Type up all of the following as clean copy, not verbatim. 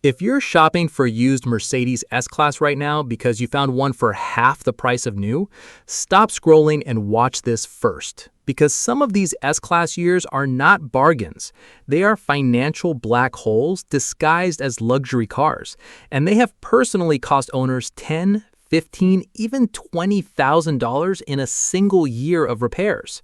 If you're shopping for a used Mercedes S-Class right now because you found one for half the price of new, stop scrolling and watch this first. Because some of these S-Class years are not bargains. They are financial black holes disguised as luxury cars. And they have personally cost owners $10,000, $15,000, even $20,000 in a single year of repairs.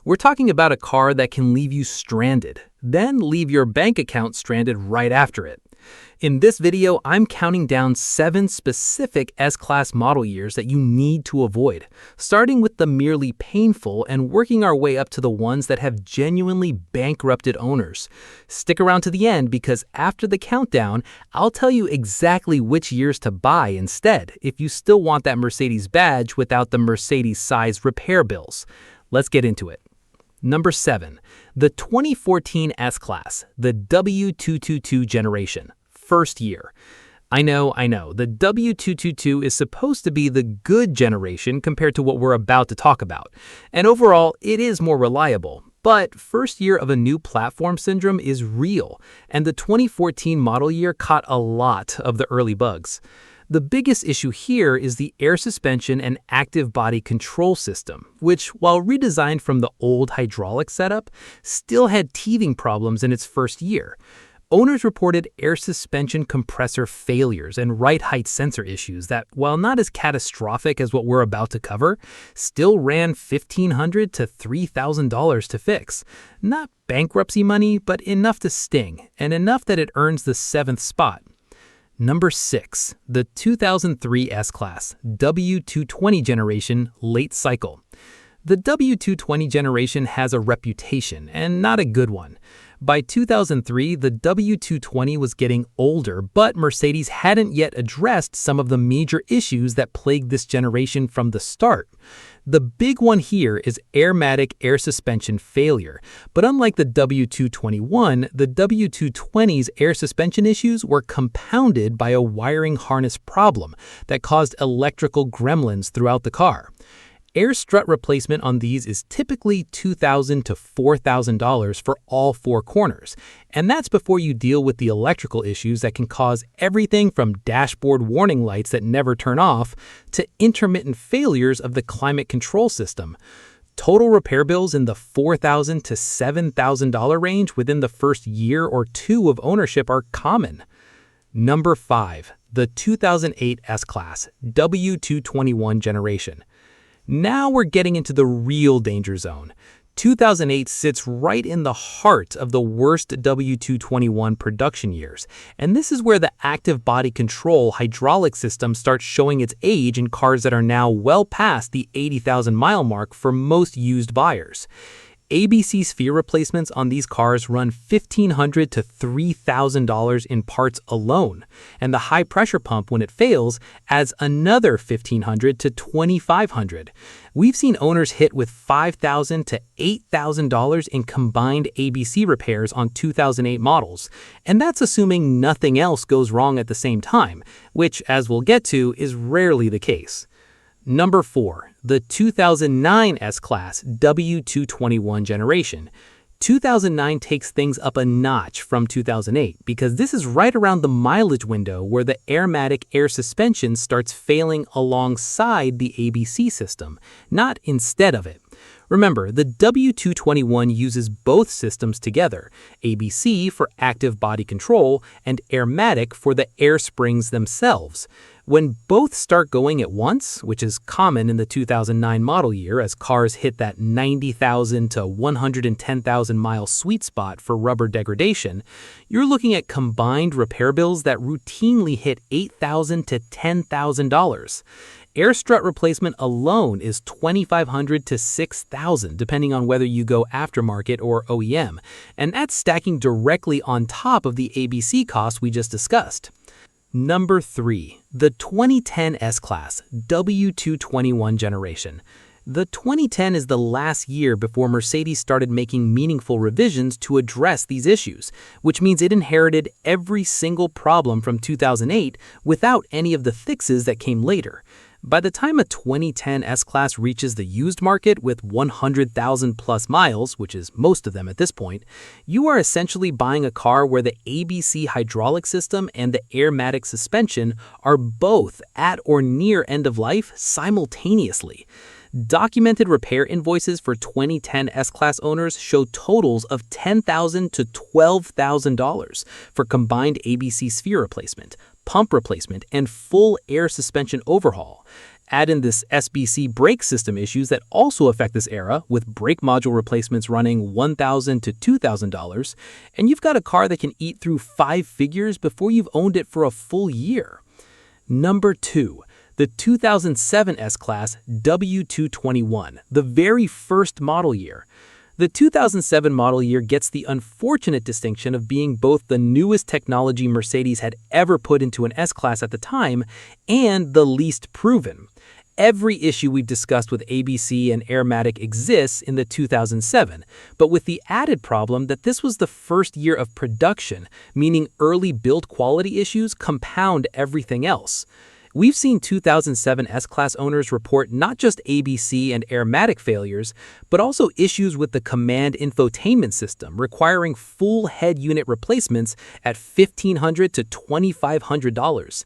We're talking about a car that can leave you stranded, then leave your bank account stranded right after it. In this video, I'm counting down 7 specific S-Class model years that you need to avoid, starting with the merely painful and working our way up to the ones that have genuinely bankrupted owners. Stick around to the end because after the countdown, I'll tell you exactly which years to buy instead if you still want that Mercedes badge without the Mercedes-sized repair bills. Let's get into it. Number 7. The 2014 S-Class, the W222 generation. First year. I know, the W222 is supposed to be the good generation compared to what we're about to talk about. And overall, it is more reliable. But first year of a new platform syndrome is real, and the 2014 model year caught a lot of the early bugs. The biggest issue here is the air suspension and active body control system, which, while redesigned from the old hydraulic setup, still had teething problems in its first year. Owners reported air suspension compressor failures and right height sensor issues that, while not as catastrophic as what we're about to cover, still ran $1,500 to $3,000 to fix. Not bankruptcy money, but enough to sting, and enough that it earns the 7th spot. Number 6. The 2003 S-Class, W220 generation, late cycle. The W220 generation has a reputation, and not a good one. By 2003, the W220 was getting older, but Mercedes hadn't yet addressed some of the major issues that plagued this generation from the start. The big one here is airmatic air suspension failure, but unlike the W221, the W220's air suspension issues were compounded by a wiring harness problem that caused electrical gremlins throughout the car. Air strut replacement on these is typically $2,000 to $4,000 for all 4 corners, and that's before you deal with the electrical issues that can cause everything from dashboard warning lights that never turn off to intermittent failures of the climate control system. Total repair bills in the $4,000 to $7,000 range within the first year or 2 of ownership are common. Number 5. The 2008 S-Class, W221 generation. Now we're getting into the real danger zone. 2008 sits right in the heart of the worst W221 production years, and this is where the active body control hydraulic system starts showing its age in cars that are now well past the 80,000-mile mark for most used buyers. ABC sphere replacements on these cars run $1,500 to $3,000 in parts alone, and the high-pressure pump, when it fails, adds another $1,500 to $2,500. We've seen owners hit with $5,000 to $8,000 in combined ABC repairs on 2008 models, and that's assuming nothing else goes wrong at the same time, which, as we'll get to, is rarely the case. Number 4. The 2009 S-Class, W221 generation. 2009 takes things up a notch from 2008 because this is right around the mileage window where the airmatic air suspension starts failing alongside the ABC system, not instead of it. Remember, the W221 uses both systems together, ABC for active body control and airmatic for the air springs themselves. When both start going at once, which is common in the 2009 model year as cars hit that 90,000 to 110,000 mile sweet spot for rubber degradation, you're looking at combined repair bills that routinely hit $8,000 to $10,000. Air strut replacement alone is $2,500 to $6,000, depending on whether you go aftermarket or OEM, and that's stacking directly on top of the ABC costs we just discussed. Number 3. The 2010 S-Class, W221 generation. The 2010 is the last year before Mercedes started making meaningful revisions to address these issues, which means it inherited every single problem from 2008 without any of the fixes that came later. By the time a 2010 S-Class reaches the used market with 100,000 plus miles, which is most of them at this point, you are essentially buying a car where the ABC hydraulic system and the airmatic suspension are both at or near end of life simultaneously. Documented repair invoices for 2010 S-Class owners show totals of $10,000 to $12,000 for combined ABC sphere replacement, pump replacement, and full air suspension overhaul. Add in this SBC brake system issues that also affect this era, with brake module replacements running $1,000 to $2,000, and you've got a car that can eat through 5 figures before you've owned it for a full year. Number 2. The 2007 S-Class W221, the very first model year. The 2007 model year gets the unfortunate distinction of being both the newest technology Mercedes had ever put into an S-Class at the time and the least proven. Every issue we've discussed with ABC and airmatic exists in the 2007, but with the added problem that this was the first year of production, meaning early build quality issues compound everything else. We've seen 2007 S-Class owners report not just ABC and airmatic failures, but also issues with the command infotainment system requiring full head unit replacements at $1,500 to $2,500,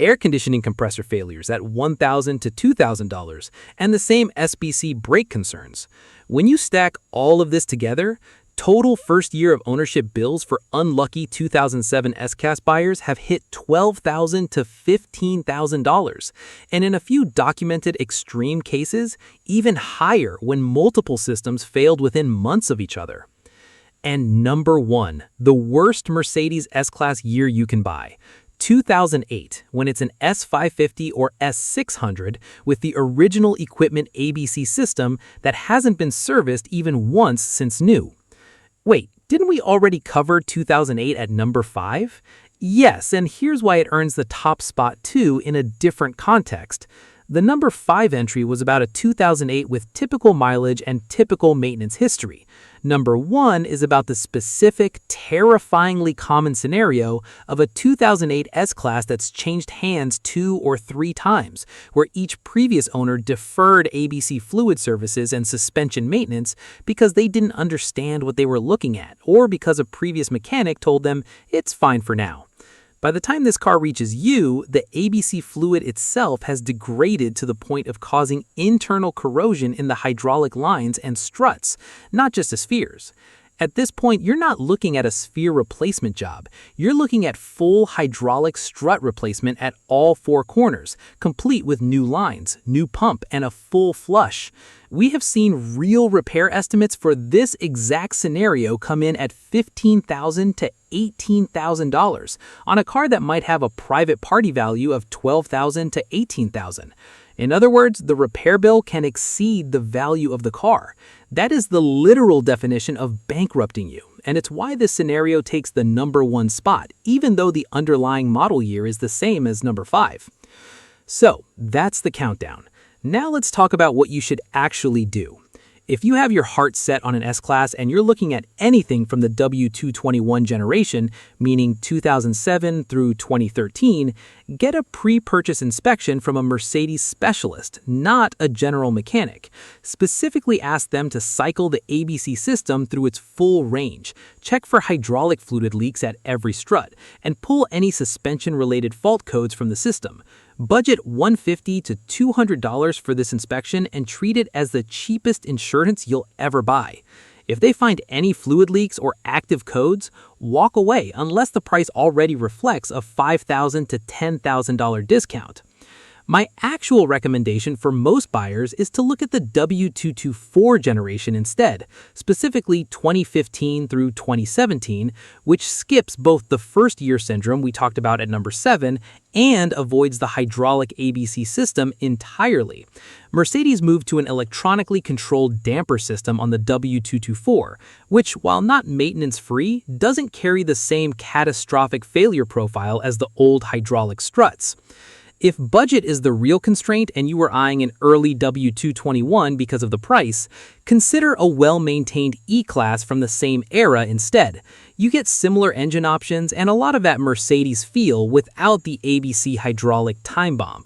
air conditioning compressor failures at $1,000 to $2,000, and the same SBC brake concerns. When you stack all of this together, total first year of ownership bills for unlucky 2007 S-Class buyers have hit $12,000 to $15,000, and in a few documented extreme cases, even higher when multiple systems failed within months of each other. And number 1, the worst Mercedes S-Class year you can buy. 2008, when it's an S550 or S600 with the original equipment ABC system that hasn't been serviced even once since new. Wait, didn't we already cover 2008 at number 5? Yes, and here's why it earns the top spot too in a different context. The number 5 entry was about a 2008 with typical mileage and typical maintenance history. Number 1 is about the specific, terrifyingly common scenario of a 2008 S-Class that's changed hands 2 or 3 times, where each previous owner deferred ABC fluid services and suspension maintenance because they didn't understand what they were looking at, or because a previous mechanic told them it's fine for now. By the time this car reaches you, the ABC fluid itself has degraded to the point of causing internal corrosion in the hydraulic lines and struts, not just the spheres. At this point, you're not looking at a sphere replacement job. You're looking at full hydraulic strut replacement at all 4 corners, complete with new lines, new pump, and a full flush. We have seen real repair estimates for this exact scenario come in at $15,000 to $18,000 on a car that might have a private party value of $12,000 to $18,000. In other words, the repair bill can exceed the value of the car. That is the literal definition of bankrupting you, and it's why this scenario takes the number 1 spot, even though the underlying model year is the same as number 5. So, that's the countdown. Now let's talk about what you should actually do. If you have your heart set on an S-Class and you're looking at anything from the W221 generation, meaning 2007 through 2013, get a pre-purchase inspection from a Mercedes specialist, not a general mechanic. Specifically ask them to cycle the ABC system through its full range, check for hydraulic fluid leaks at every strut, and pull any suspension-related fault codes from the system. Budget $150 to $200 for this inspection and treat it as the cheapest insurance you'll ever buy. If they find any fluid leaks or active codes, walk away unless the price already reflects a $5,000 to $10,000 discount. My actual recommendation for most buyers is to look at the W224 generation instead, specifically 2015 through 2017, which skips both the first year syndrome we talked about at number 7 and avoids the hydraulic ABC system entirely. Mercedes moved to an electronically controlled damper system on the W224, which, while not maintenance-free, doesn't carry the same catastrophic failure profile as the old hydraulic struts. If budget is the real constraint and you were eyeing an early W221 because of the price, consider a well-maintained E-Class from the same era instead. You get similar engine options and a lot of that Mercedes feel without the ABC hydraulic time bomb.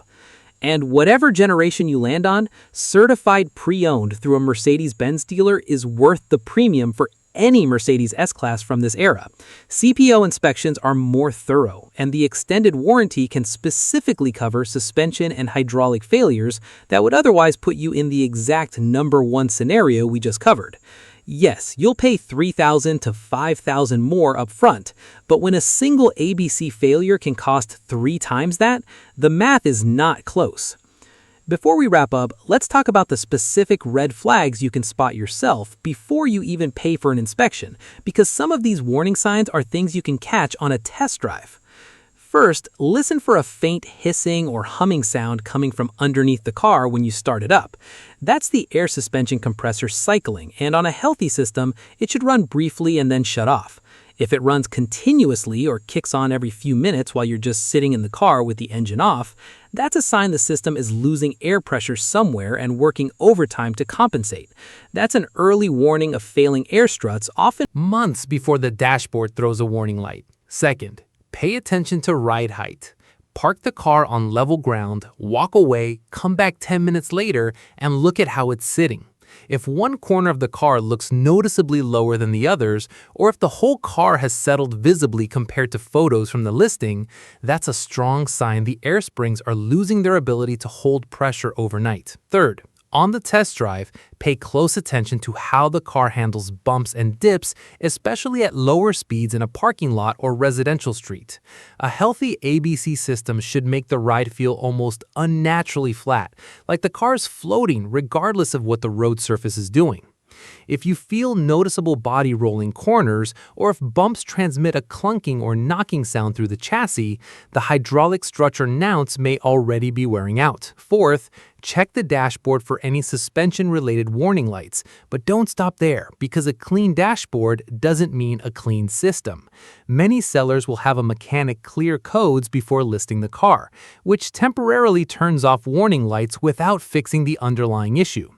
And whatever generation you land on, certified pre-owned through a Mercedes-Benz dealer is worth the premium for any Mercedes S-Class from this era. CPO inspections are more thorough, and the extended warranty can specifically cover suspension and hydraulic failures that would otherwise put you in the exact number one scenario we just covered. Yes, you'll pay $3,000 to $5,000 more up front, but when a single ABC failure can cost 3 times that, the math is not close. Before we wrap up, let's talk about the specific red flags you can spot yourself before you even pay for an inspection, because some of these warning signs are things you can catch on a test drive. First, listen for a faint hissing or humming sound coming from underneath the car when you start it up. That's the air suspension compressor cycling, and on a healthy system, it should run briefly and then shut off. If it runs continuously or kicks on every few minutes while you're just sitting in the car with the engine off, that's a sign the system is losing air pressure somewhere and working overtime to compensate. That's an early warning of failing air struts, often months before the dashboard throws a warning light. Second, pay attention to ride height. Park the car on level ground, walk away, come back 10 minutes later, and look at how it's sitting. If one corner of the car looks noticeably lower than the others, or if the whole car has settled visibly compared to photos from the listing, that's a strong sign the air springs are losing their ability to hold pressure overnight. Third, on the test drive, pay close attention to how the car handles bumps and dips, especially at lower speeds in a parking lot or residential street. A healthy ABC system should make the ride feel almost unnaturally flat, like the car's floating regardless of what the road surface is doing. If you feel noticeable body rolling corners, or if bumps transmit a clunking or knocking sound through the chassis, the hydraulic strut or nounce may already be wearing out. Fourth, check the dashboard for any suspension-related warning lights, but don't stop there, because a clean dashboard doesn't mean a clean system. Many sellers will have a mechanic clear codes before listing the car, which temporarily turns off warning lights without fixing the underlying issue.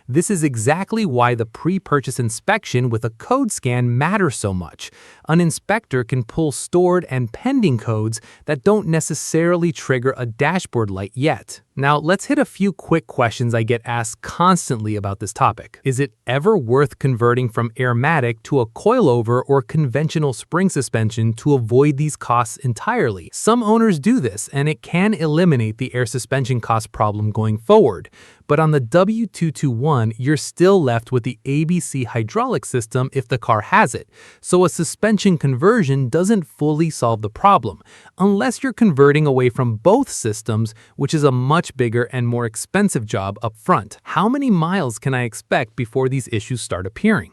This is exactly why the pre-purchase inspection with a code scan matters so much. An inspector can pull stored and pending codes that don't necessarily trigger a dashboard light yet. Now, let's hit a few quick questions I get asked constantly about this topic. Is it ever worth converting from airmatic to a coilover or conventional spring suspension to avoid these costs entirely? Some owners do this, and it can eliminate the air suspension cost problem going forward. But on the W221, you're still left with the ABC hydraulic system if the car has it, so a suspension conversion doesn't fully solve the problem, unless you're converting away from both systems, which is a much bigger and more expensive job up front. How many miles can I expect before these issues start appearing?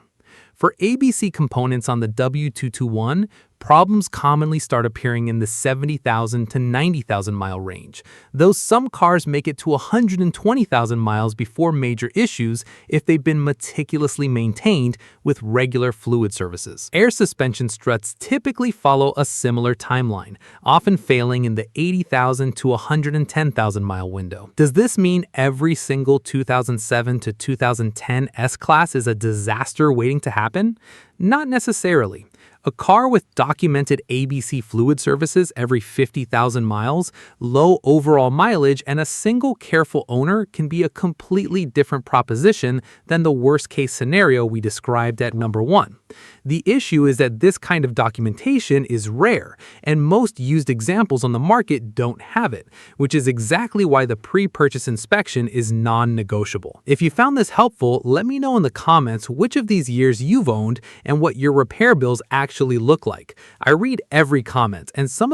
For ABC components on the W221, problems commonly start appearing in the 70,000 to 90,000 mile range, though some cars make it to 120,000 miles before major issues if they've been meticulously maintained with regular fluid services. Air suspension struts typically follow a similar timeline, often failing in the 80,000 to 110,000 mile window. Does this mean every single 2007 to 2010 S-Class is a disaster waiting to happen? Not necessarily. A car with documented ABC fluid services every 50,000 miles, low overall mileage, and a single careful owner can be a completely different proposition than the worst-case scenario we described at number 1. The issue is that this kind of documentation is rare, and most used examples on the market don't have it, which is exactly why the pre-purchase inspection is non-negotiable. If you found this helpful, let me know in the comments which of these years you've owned and what your repair bills actually look like. I read every comment, and some of